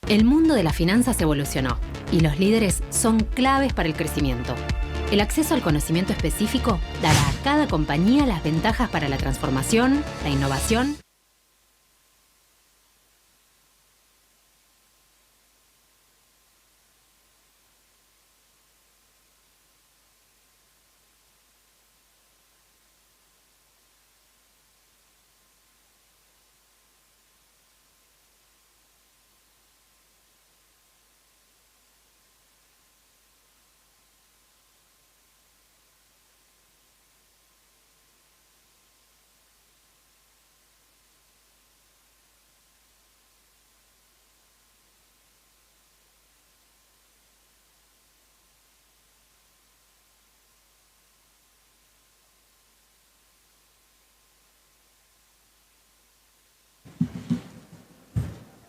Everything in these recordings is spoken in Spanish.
El mundo de las finanzas evolucionó y los líderes son claves para el crecimiento. El acceso al conocimiento específico dará a cada compañía las ventajas para la transformación, la innovación.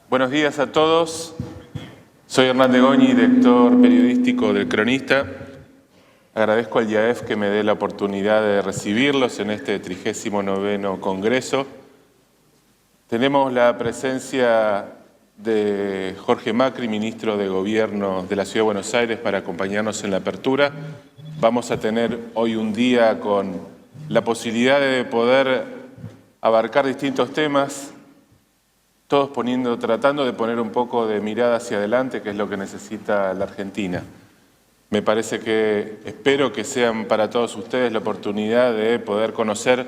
Buenos días a todos. Soy Hernán de Goñi, director periodístico del Cronista. Agradezco al IAEF que me dé la oportunidad de recibirlos en este 39º Congreso. Tenemos la presencia de Jorge Macri, ministro de Gobierno de la Ciudad de Buenos Aires, para acompañarnos en la apertura. Vamos a tener hoy un día con la posibilidad de poder abarcar distintos temas, todos tratando de poner un poco de mirada hacia adelante, que es lo que necesita la Argentina. Me parece espero que sean para todos ustedes la oportunidad de poder conocer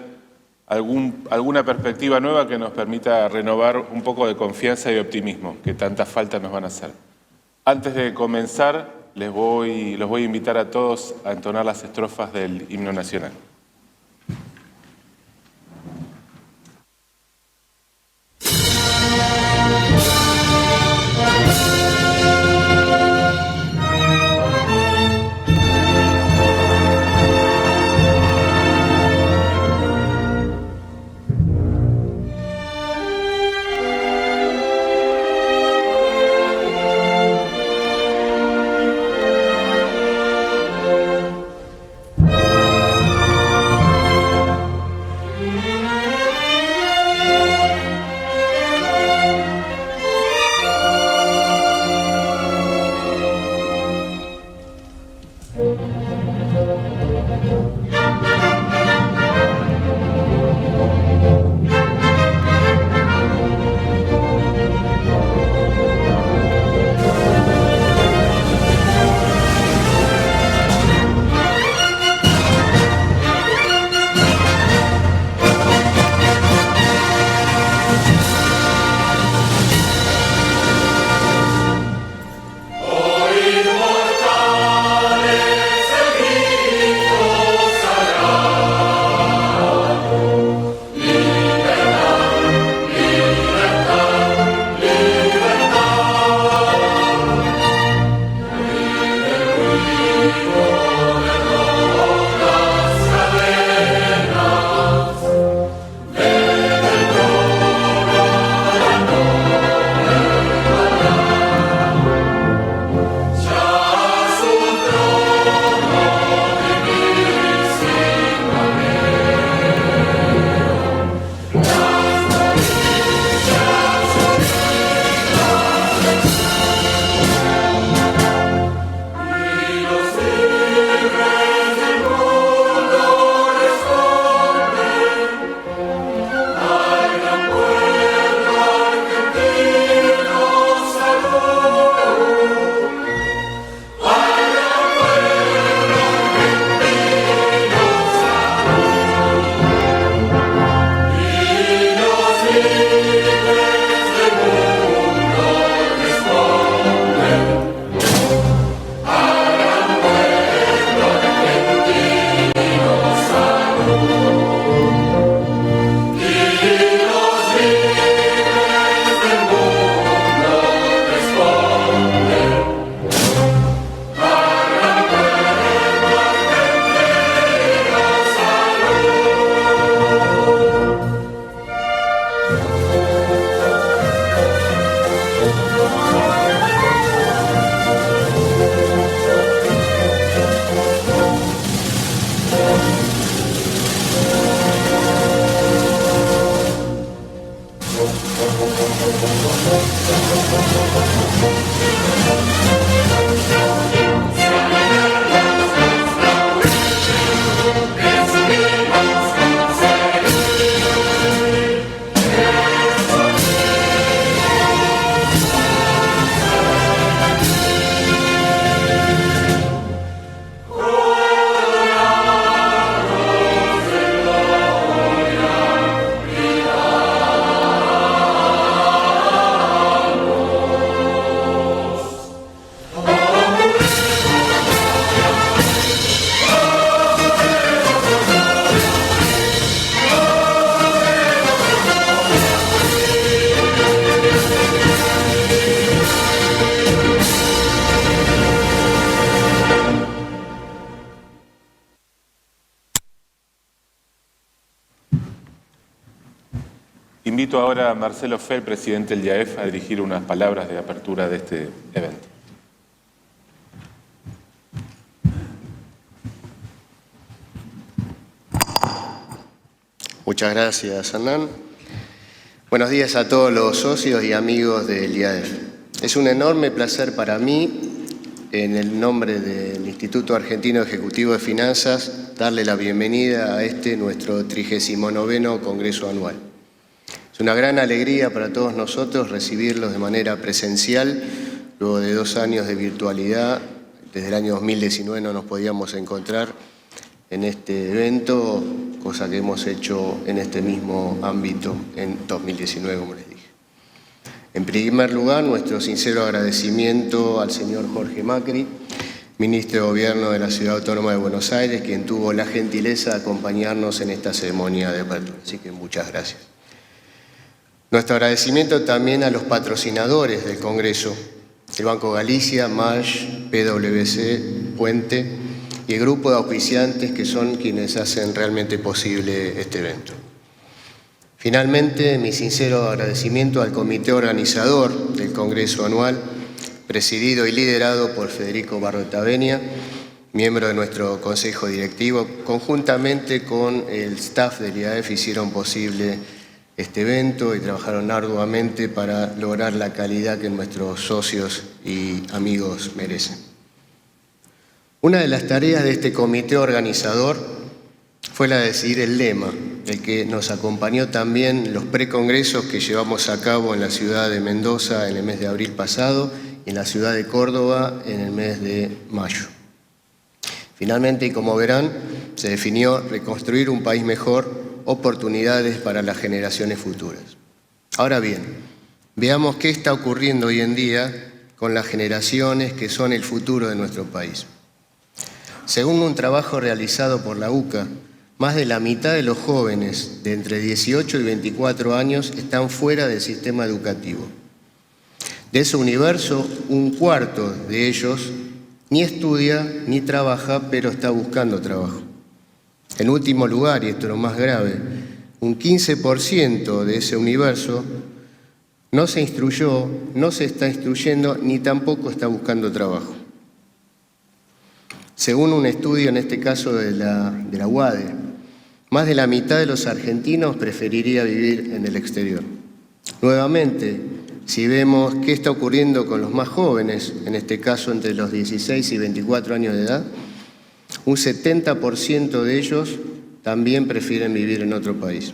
alguna perspectiva nueva que nos permita renovar un poco de confianza y optimismo, que tanta falta nos van a hacer. Antes de comenzar, los voy a invitar a todos a entonar las estrofas del himno nacional. Invito ahora a Marcelo Fel, presidente del IAEF, a dirigir unas palabras de apertura de este evento. Muchas gracias, Hernán. Buenos días a todos los socios y amigos del IAEF. Es un enorme placer para mí, en el nombre del Instituto Argentino Ejecutivo de Finanzas, darle la bienvenida a nuestro 39º Congreso Anual. Es una gran alegría para todos nosotros recibirlos de manera presencial, luego de 2 años de virtualidad. Desde el año 2019 no nos podíamos encontrar en este evento, cosa que hemos hecho en este mismo ámbito en 2019, como les dije. En primer lugar, nuestro sincero agradecimiento al señor Jorge Macri, ministro de Gobierno de la Ciudad Autónoma de Buenos Aires, quien tuvo la gentileza de acompañarnos en esta ceremonia de apertura. Así que muchas gracias. Nuestro agradecimiento también a los patrocinadores del Congreso, el Banco Galicia, MASH, PwC, Puente y el grupo de auspiciantes que son quienes hacen realmente posible este evento. Finalmente, mi sincero agradecimiento al comité organizador del Congreso Anual, presidido y liderado por Federico Barroetaveña, miembro de nuestro Consejo Directivo. Conjuntamente con el staff del IAEF hicieron posible este evento y trabajaron arduamente para lograr la calidad que nuestros socios y amigos merecen. Una de las tareas de este comité organizador fue la de decidir el lema, del que nos acompañó también en los precongresos que llevamos a cabo en la ciudad de Mendoza en el mes de abril pasado y en la ciudad de Córdoba en el mes de mayo. Finalmente, y como verán, se definió reconstruir un país mejor, oportunidades para las generaciones futuras. Ahora bien, veamos qué está ocurriendo hoy en día con las generaciones que son el futuro de nuestro país. Según un trabajo realizado por la UCA, más de la mitad de los jóvenes de entre 18 y 24 años están fuera del sistema educativo. De ese universo, 1/4 de ellos ni estudia ni trabaja, pero está buscando trabajo. En último lugar, y esto es lo más grave, un 15% de ese universo no se instruyó, no se está instruyendo, ni tampoco está buscando trabajo. Según un estudio, en este caso de la UADE, más de la mitad de los argentinos preferiría vivir en el exterior. Nuevamente, si vemos qué está ocurriendo con los más jóvenes, en este caso entre los 16 y 24 años de edad, un 70% de ellos también prefieren vivir en otro país.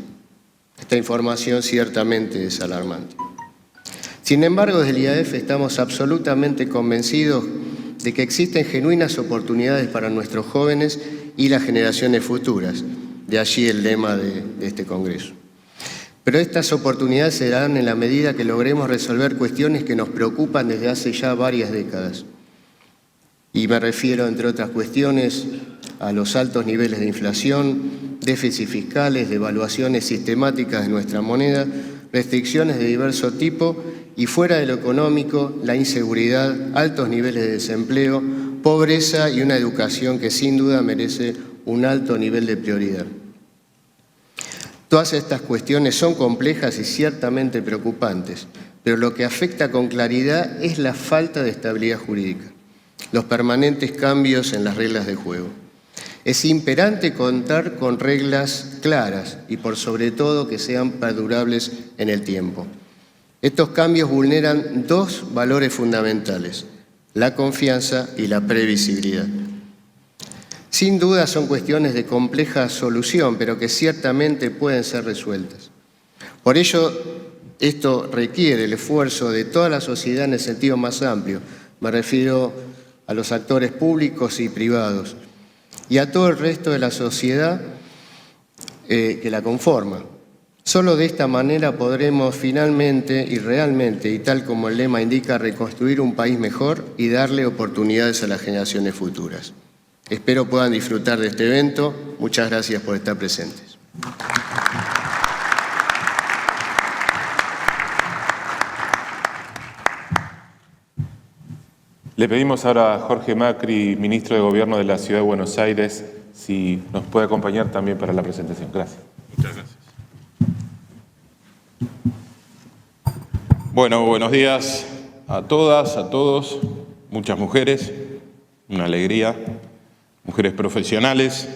Esta información ciertamente es alarmante. Sin embargo, desde el IAEF estamos absolutamente convencidos de que existen genuinas oportunidades para nuestros jóvenes y las generaciones futuras. De allí el lema de este Congreso. Pero estas oportunidades se darán en la medida que logremos resolver cuestiones que nos preocupan desde hace ya varias décadas. Y me refiero, entre otras cuestiones, a los altos niveles de inflación, déficits fiscales, devaluaciones sistemáticas de nuestra moneda, restricciones de diverso tipo y, fuera de lo económico, la inseguridad, altos niveles de desempleo, pobreza y una educación que sin duda merece un alto nivel de prioridad. Todas estas cuestiones son complejas y ciertamente preocupantes, pero lo que afecta con claridad es la falta de estabilidad jurídica, los permanentes cambios en las reglas de juego. Es imperante contar con reglas claras y, por sobre todo, que sean perdurables en el tiempo. Estos cambios vulneran dos valores fundamentales: la confianza y la previsibilidad. Sin duda son cuestiones de compleja solución, pero que ciertamente pueden ser resueltas. Por ello, esto requiere el esfuerzo de toda la sociedad en el sentido más amplio. Me refiero a los actores públicos y privados y a todo el resto de la sociedad que la conforma. Solo de esta manera podremos finalmente y realmente, y tal como el lema indica, reconstruir un país mejor y darle oportunidades a las generaciones futuras. Espero puedan disfrutar de este evento. Muchas gracias por estar presentes. Le pedimos ahora a Jorge Macri, ministro de Gobierno de la Ciudad de Buenos Aires, si nos puede acompañar también para la presentación. Gracias. Muchas gracias. Bueno, buenos días a todas, a todos, muchas mujeres, una alegría, mujeres profesionales.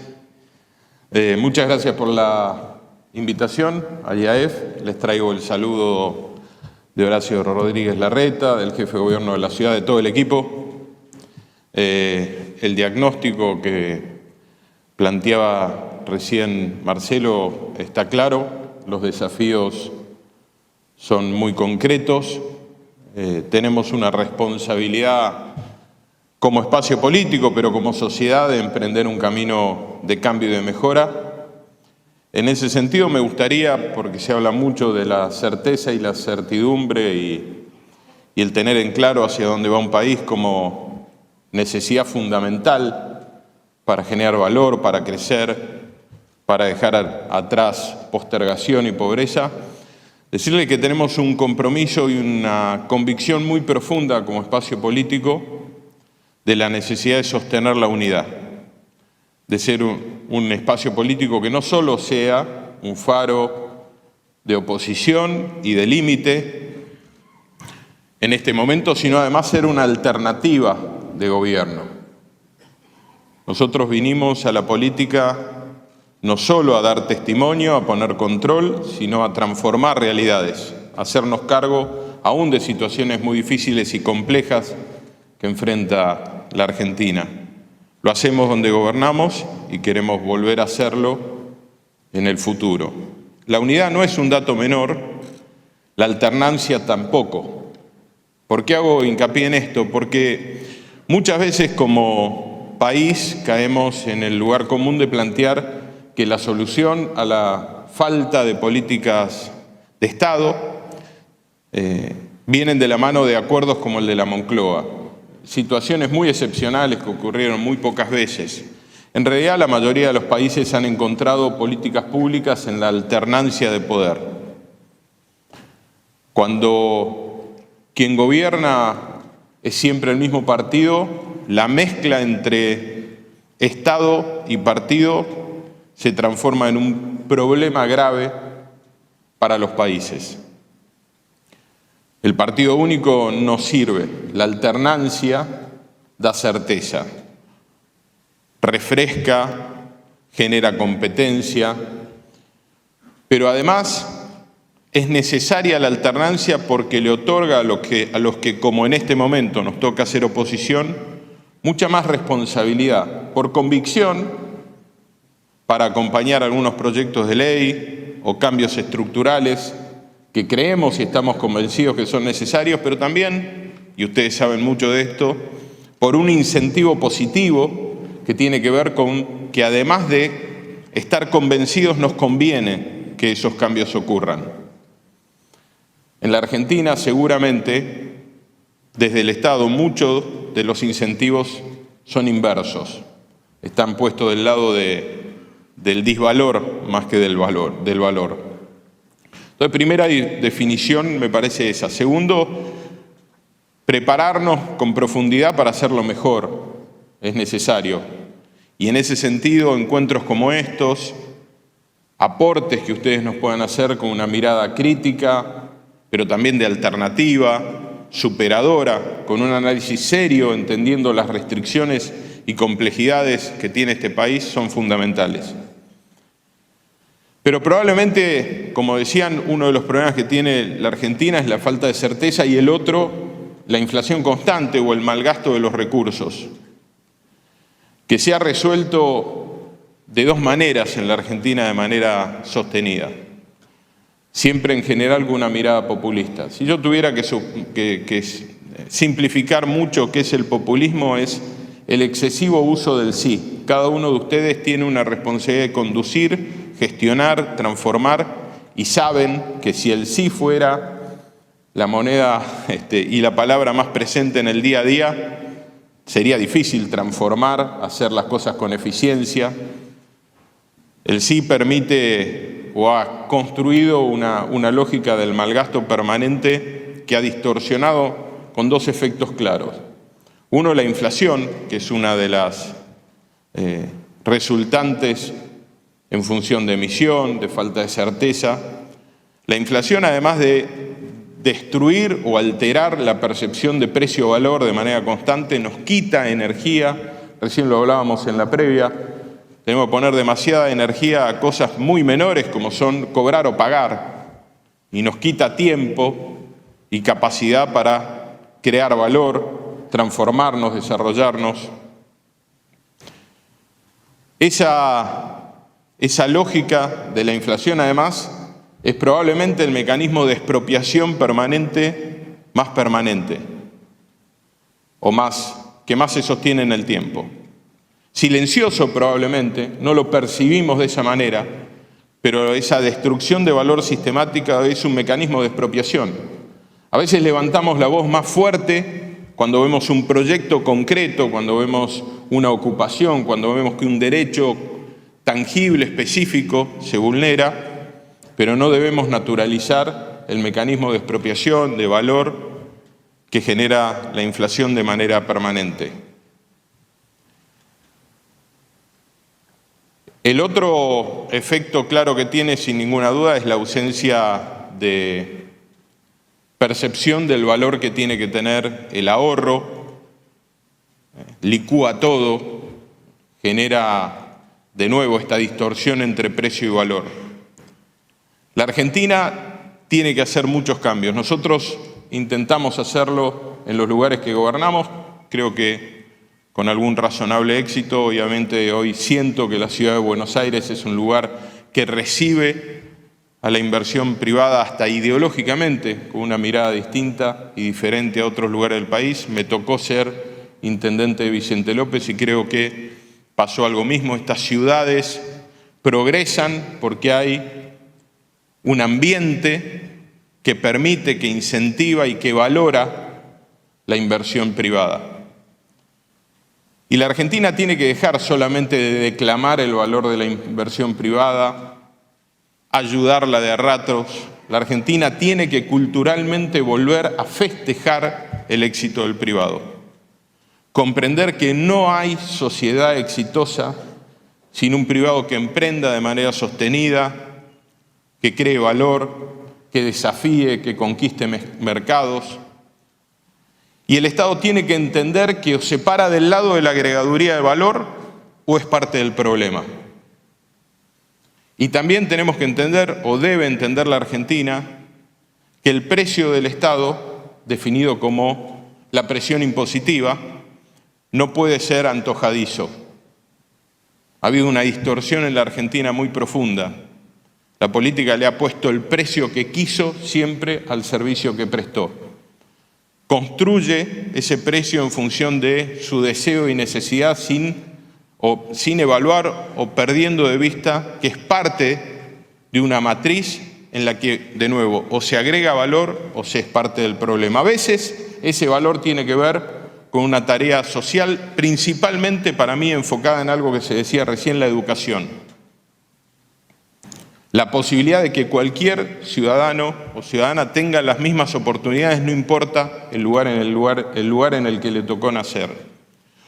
Muchas gracias por la invitación al IAEF. Les traigo el saludo de Horacio Rodríguez Larreta, del jefe de gobierno de la ciudad, de todo el equipo. El diagnóstico que planteaba recién Marcelo está claro, los desafíos son muy concretos, tenemos una responsabilidad como espacio político, pero como sociedad, de emprender un camino de cambio y de mejora. En ese sentido me gustaría, porque se habla mucho de la certeza y la certidumbre y el tener en claro hacia dónde va un país como necesidad fundamental para generar valor, para crecer, para dejar atrás postergación y pobreza, decirle que tenemos un compromiso y una convicción muy profunda como espacio político de la necesidad de sostener la unidad, de ser un espacio político que no solo sea un faro de oposición y de límite en este momento, sino además ser una alternativa de gobierno. Nosotros vinimos a la política no solo a dar testimonio, a poner control, sino a transformar realidades, a hacernos cargo aún de situaciones muy difíciles y complejas que enfrenta la Argentina. Lo hacemos donde gobernamos y queremos volver a hacerlo en el futuro. La unidad no es un dato menor, la alternancia tampoco. ¿Por qué hago hincapié en esto? Porque muchas veces como país caemos en el lugar común de plantear que la solución a la falta de políticas de Estado vienen de la mano de acuerdos como el de la Moncloa. Situaciones muy excepcionales que ocurrieron muy pocas veces. En realidad, la mayoría de los países han encontrado políticas públicas en la alternancia de poder. Cuando quien gobierna es siempre el mismo partido, la mezcla entre Estado y partido se transforma en un problema grave para los países. El partido único no sirve, la alternancia da certeza, refresca, genera competencia, pero además es necesaria la alternancia porque le otorga a los que como en este momento nos toca hacer oposición, mucha más responsabilidad, por convicción, para acompañar algunos proyectos de ley o cambios estructurales que creemos y estamos convencidos que son necesarios, pero también, y ustedes saben mucho de esto, por un incentivo positivo que tiene que ver con que además de estar convencidos nos conviene que esos cambios ocurran. En la Argentina seguramente desde el Estado muchos de los incentivos son inversos, están puestos del lado del disvalor más que del valor. Entonces, primera definición me parece esa. Segundo, prepararnos con profundidad para hacerlo mejor, es necesario. Y en ese sentido, encuentros como estos, aportes que ustedes nos puedan hacer con una mirada crítica, pero también de alternativa, superadora, con un análisis serio, entendiendo las restricciones y complejidades que tiene este país, son fundamentales. Pero probablemente, como decían, uno de los problemas que tiene la Argentina es la falta de certeza y el otro, la inflación constante o el malgasto de los recursos, que se ha resuelto de dos maneras en la Argentina de manera sostenida. Siempre en general con una mirada populista. Si yo tuviera que simplificar mucho qué es el populismo, es el excesivo uso del sí. Cada uno de ustedes tiene una responsabilidad de conducir, gestionar, transformar, y saben que si el sí fuera la moneda y la palabra más presente en el día a día, sería difícil transformar, hacer las cosas con eficiencia. El sí permite o ha construido una lógica del malgasto permanente que ha distorsionado con dos efectos claros. Uno, la inflación, que es una de las resultantes en función de emisión, de falta de certeza. La inflación, además de destruir o alterar la percepción de precio-valor de manera constante, nos quita energía. Recién lo hablábamos en la previa. Tenemos que poner demasiada energía a cosas muy menores como son cobrar o pagar. Y nos quita tiempo y capacidad para crear valor, transformarnos, desarrollarnos. Esa lógica de la inflación, además, es probablemente el mecanismo de expropiación permanente más permanente, o que más se sostiene en el tiempo. Silencioso probablemente, no lo percibimos de esa manera, pero esa destrucción de valor sistemática es un mecanismo de expropiación. A veces levantamos la voz más fuerte cuando vemos un proyecto concreto, cuando vemos una ocupación, cuando vemos que un derecho tangible, específico, se vulnera, pero no debemos naturalizar el mecanismo de expropiación, de valor, que genera la inflación de manera permanente. El otro efecto claro que tiene, sin ninguna duda, es la ausencia de percepción del valor que tiene que tener el ahorro. Licúa todo, genera de nuevo esta distorsión entre precio y valor. La Argentina tiene que hacer muchos cambios. Nosotros intentamos hacerlo en los lugares que gobernamos, creo que con algún razonable éxito. Obviamente hoy siento que la ciudad de Buenos Aires es un lugar que recibe a la inversión privada hasta ideológicamente, con una mirada distinta y diferente a otros lugares del país. Me tocó ser intendente de Vicente López y creo que pasó algo mismo. Estas ciudades progresan porque hay un ambiente que permite, que incentiva y que valora la inversión privada. Y la Argentina tiene que dejar solamente de declamar el valor de la inversión privada, ayudarla de a ratos. La Argentina tiene que culturalmente volver a festejar el éxito del privado. Comprender que no hay sociedad exitosa sin un privado que emprenda de manera sostenida, que cree valor, que desafíe, que conquiste mercados. Y el Estado tiene que entender que o se para del lado de la agregaduría de valor o es parte del problema. Y también tenemos que entender, o debe entender la Argentina, que el precio del Estado, definido como la presión impositiva, no puede ser antojadizo. Ha habido una distorsión en la Argentina muy profunda. La política le ha puesto el precio que quiso siempre al servicio que prestó. Construye ese precio en función de su deseo y necesidad sin evaluar o perdiendo de vista que es parte de una matriz en la que, de nuevo, o se agrega valor o se es parte del problema. A veces ese valor tiene que ver con una tarea social, principalmente para mí enfocada en algo que se decía recién, la educación. La posibilidad de que cualquier ciudadano o ciudadana tenga las mismas oportunidades, no importa el lugar en el que le tocó nacer.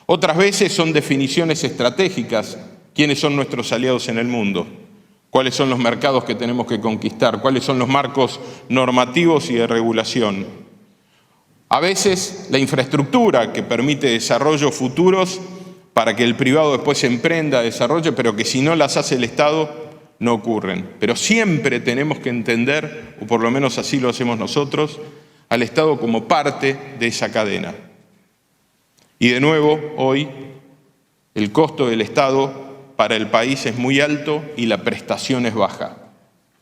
Otras veces son definiciones estratégicas, quiénes son nuestros aliados en el mundo, cuáles son los mercados que tenemos que conquistar, cuáles son los marcos normativos y de regulación. A veces la infraestructura que permite desarrollos futuros para que el privado después emprenda, desarrolle, pero que si no las hace el Estado no ocurren. Pero siempre tenemos que entender, o por lo menos así lo hacemos nosotros, al Estado como parte de esa cadena. Y de nuevo, hoy, el costo del Estado para el país es muy alto y la prestación es baja.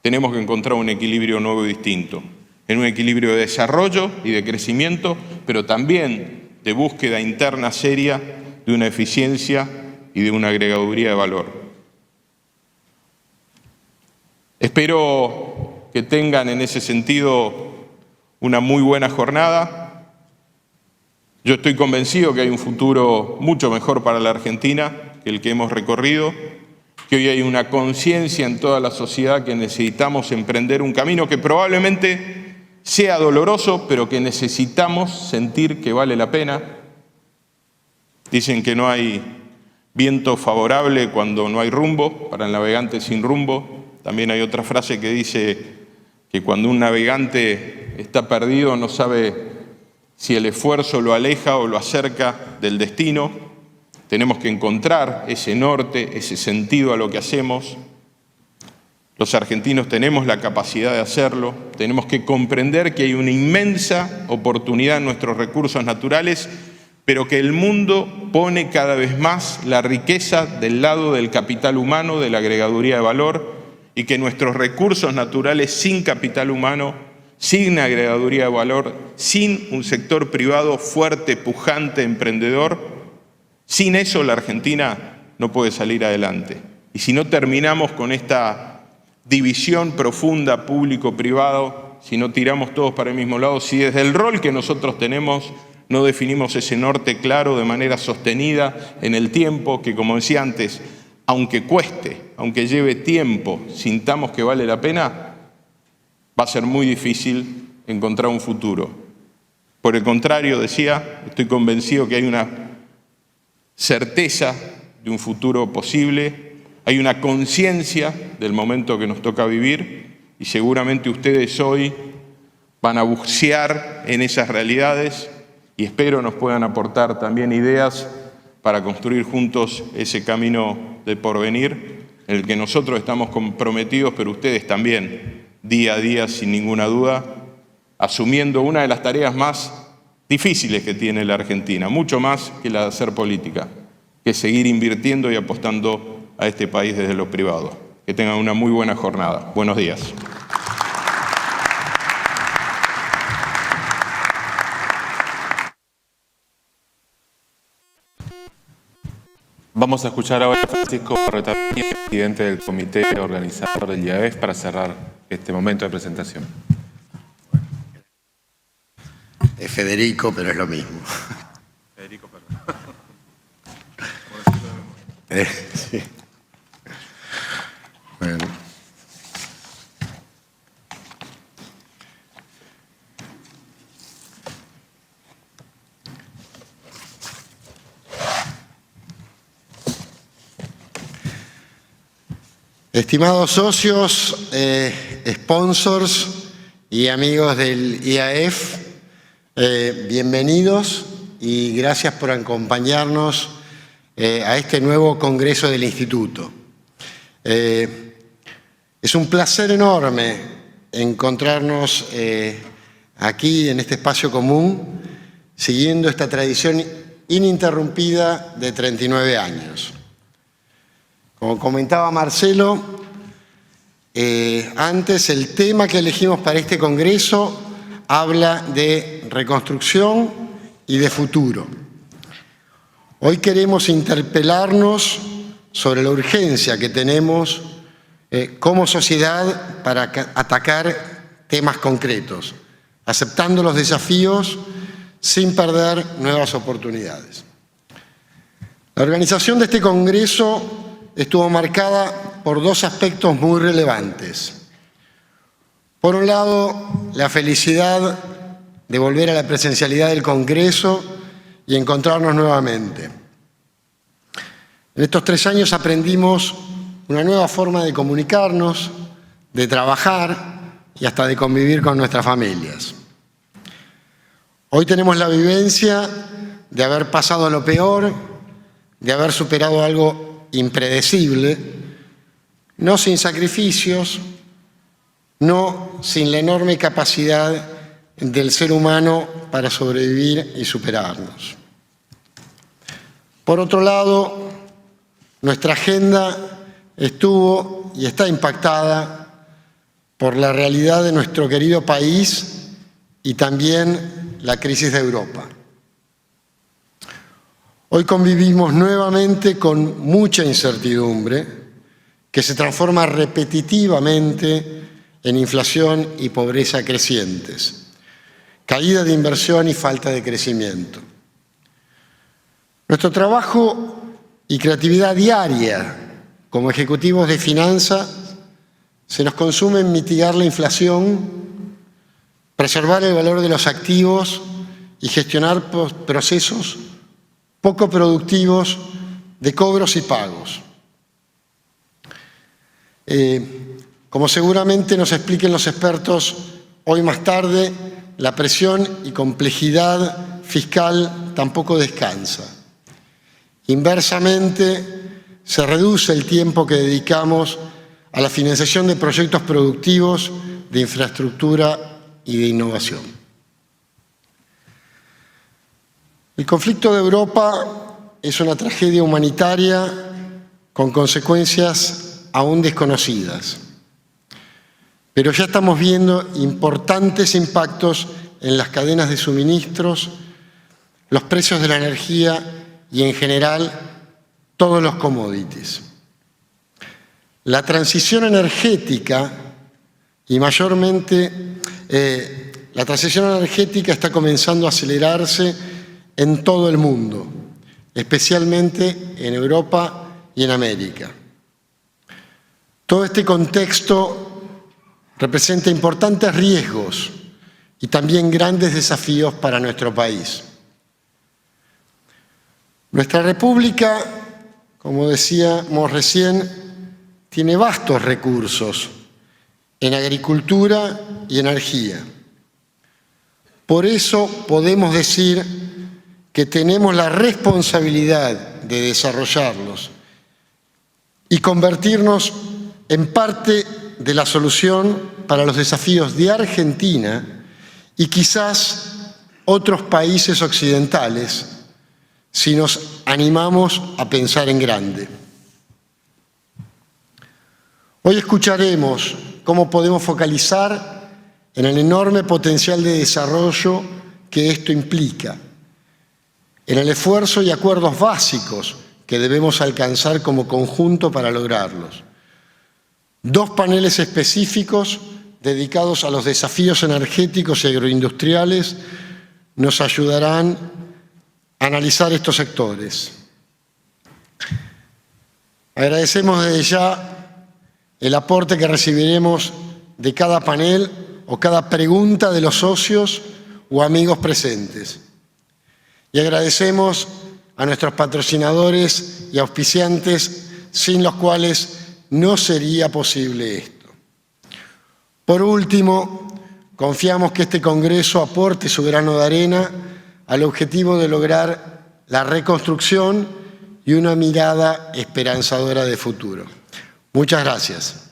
Tenemos que encontrar un equilibrio nuevo y distinto, en un equilibrio de desarrollo y de crecimiento, pero también de búsqueda interna seria de una eficiencia y de una agregaduría de valor. Espero que tengan en ese sentido una muy buena jornada. Yo estoy convencido que hay un futuro mucho mejor para la Argentina que el que hemos recorrido, que hoy hay una conciencia en toda la sociedad que necesitamos emprender un camino que probablemente sea doloroso, pero que necesitamos sentir que vale la pena. Dicen que no hay viento favorable cuando no hay rumbo, para el navegante sin rumbo. También hay otra frase que dice que cuando un navegante está perdido no sabe si el esfuerzo lo aleja o lo acerca del destino. Tenemos que encontrar ese norte, ese sentido a lo que hacemos. Los argentinos tenemos la capacidad de hacerlo. Tenemos que comprender que hay una inmensa oportunidad en nuestros recursos naturales, pero que el mundo pone cada vez más la riqueza del lado del capital humano, de la agregaduría de valor, y que nuestros recursos naturales sin capital humano, sin agregaduría de valor, sin un sector privado fuerte, pujante, emprendedor, sin eso la Argentina no puede salir adelante. Y si no terminamos con esta división profunda público-privado, si no tiramos todos para el mismo lado, si desde el rol que nosotros tenemos no definimos ese norte claro de manera sostenida en el tiempo, que como decía antes, aunque cueste, aunque lleve tiempo, sintamos que vale la pena, va a ser muy difícil encontrar un futuro. Por el contrario, decía, estoy convencido que hay una certeza de un futuro posible, hay una conciencia del momento que nos toca vivir y seguramente ustedes hoy van a bucear en esas realidades y espero nos puedan aportar también ideas para construir juntos ese camino de porvenir en el que nosotros estamos comprometidos, pero ustedes también, día a día, sin ninguna duda, asumiendo una de las tareas más difíciles que tiene la Argentina, mucho más que la de hacer política, que es seguir invirtiendo y apostando a este país desde lo privado. Que tengan una muy buena jornada. Buenos días. Vamos a escuchar ahora a Francisco Retaviña, presidente del comité organizador del IAEF, para cerrar este momento de presentación. Es Federico, pero es lo mismo. Federico, perdón. Sí. Bueno. Estimados socios, sponsors y amigos del IAEF, bienvenidos y gracias por acompañarnos a este nuevo congreso del Instituto. Es un placer enorme encontrarnos aquí en este espacio común, siguiendo esta tradición ininterrumpida de 39 años. Como comentaba Marcelo, antes el tema que elegimos para este congreso habla de reconstrucción y de futuro. Hoy queremos interpelarnos sobre la urgencia que tenemos como sociedad para atacar temas concretos, aceptando los desafíos sin perder nuevas oportunidades. La organización de este congreso estuvo marcada por dos aspectos muy relevantes. Por un lado, la felicidad de volver a la presencialidad del Congreso y encontrarnos nuevamente. En estos 3 años aprendimos una nueva forma de comunicarnos, de trabajar y hasta de convivir con nuestras familias. Hoy tenemos la vivencia de haber pasado lo peor, de haber superado algo impredecible, no sin sacrificios, no sin la enorme capacidad del ser humano para sobrevivir y superarnos. Por otro lado, nuestra agenda estuvo y está impactada por la realidad de nuestro querido país y también la crisis de Europa. Hoy convivimos nuevamente con mucha incertidumbre que se transforma repetitivamente en inflación y pobreza crecientes, caída de inversión y falta de crecimiento. Nuestro trabajo y creatividad diaria como ejecutivos de finanzas se nos consume en mitigar la inflación, preservar el valor de los activos y gestionar procesos poco productivos de cobros y pagos. Como seguramente nos expliquen los expertos hoy más tarde, la presión y complejidad fiscal tampoco descansa. Inversamente, se reduce el tiempo que dedicamos a la financiación de proyectos productivos, de infraestructura y de innovación. El conflicto de Europa es una tragedia humanitaria con consecuencias aún desconocidas. Pero ya estamos viendo importantes impactos en las cadenas de suministros, los precios de la energía y, en general, todos los commodities. La transición energética, y mayormente la transición energética está comenzando a acelerarse en todo el mundo, especialmente en Europa y en América. Todo este contexto representa importantes riesgos y también grandes desafíos para nuestro país. Nuestra República, como decíamos recién, tiene vastos recursos en agricultura y energía. Por eso podemos decir que tenemos la responsabilidad de desarrollarlos y convertirnos en parte de la solución para los desafíos de Argentina y quizás otros países occidentales si nos animamos a pensar en grande. Hoy escucharemos cómo podemos focalizar en el enorme potencial de desarrollo que esto implica, en el esfuerzo y acuerdos básicos que debemos alcanzar como conjunto para lograrlos. Dos paneles específicos dedicados a los desafíos energéticos y agroindustriales nos ayudarán a analizar estos sectores. Agradecemos desde ya el aporte que recibiremos de cada panel o cada pregunta de los socios o amigos presentes. Y agradecemos a nuestros patrocinadores y auspiciantes, sin los cuales no sería posible esto. Por último, confiamos que este Congreso aporte su grano de arena al objetivo de lograr la reconstrucción y una mirada esperanzadora de futuro. Muchas gracias.